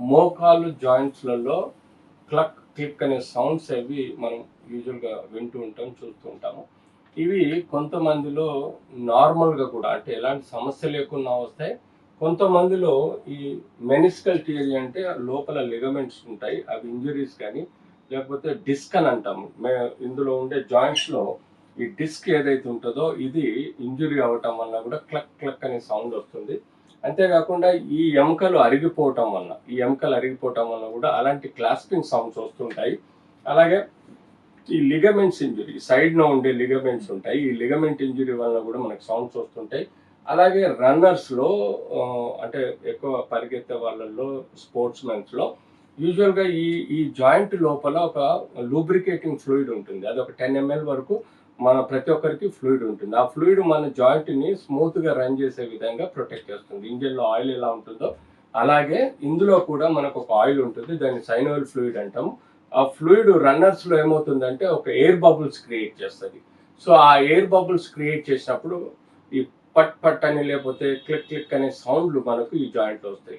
మోకాలు జాయింట్స్లలో క్లక్ క్లిక్ అనే సౌండ్స్ అవి మనం యూజువల్గా వింటూ ఉంటాం, చూస్తూ ఉంటాము. ఇవి కొంతమందిలో నార్మల్గా కూడా, అంటే ఎలాంటి సమస్య లేకుండా వస్తాయి. కొంతమందిలో ఈ మెనిస్కల్ థియరీ అంటే లోపల లిగమెంట్స్ ఉంటాయి, అవి ఇంజరీస్ కానీ లేకపోతే డిస్క్ అని అంటాము. ఇందులో ఉండే జాయింట్స్లో ఈ డిస్క్ ఏదైతే ఉంటుందో ఇది ఇంజురీ అవ్వటం వల్ల కూడా క్లక్ క్లక్ అనే సౌండ్ వస్తుంది. అంతేకాకుండా ఈ ఎముకలు అరిగిపోవటం వల్ల కూడా అలాంటి క్లాస్పింగ్ సౌండ్స్ వస్తుంటాయి. అలాగే ఈ లిగమెంట్స్ ఇంజురీ, సైడ్లో ఉండే లిగమెంట్స్ ఉంటాయి, ఈ లిగమెంట్ ఇంజురీ వల్ల కూడా మనకు సౌండ్స్ వస్తుంటాయి. అలాగే రన్నర్స్లో, అంటే ఎక్కువ పరిగెత్తే వాళ్ళల్లో, స్పోర్ట్స్ మెన్స్లో యూజువల్గా ఈ జాయింట్ లోపల ఒక లూబ్రికేటింగ్ ఫ్లూయిడ్ ఉంటుంది. అది ఒక 10 ml వరకు మన ప్రతి ఒక్కరికి ఫ్లూయిడ్ ఉంటుంది. ఆ ఫ్లూయిడ్ మన జాయింట్ని స్మూత్గా రన్ చేసే విధంగా ప్రొటెక్ట్ చేస్తుంది. ఇంజిన్లో ఆయిల్ ఎలా ఉంటుందో అలాగే ఇందులో కూడా మనకు ఒక ఆయిల్ ఉంటుంది, దాన్ని సైనోయిల్ ఫ్లూయిడ్ అంటాము. ఆ ఫ్లూయిడ్ రన్నర్స్లో ఏమవుతుందంటే ఒక ఎయిర్ బబుల్స్ క్రియేట్ చేస్తుంది. సో ఆ ఎయిర్ బబుల్స్ క్రియేట్ చేసినప్పుడు ఈ పట్ పట్ అని లేకపోతే క్లిక్ క్లిక్ అనే సౌండ్లు మనకు ఈ జాయింట్లో వస్తాయి.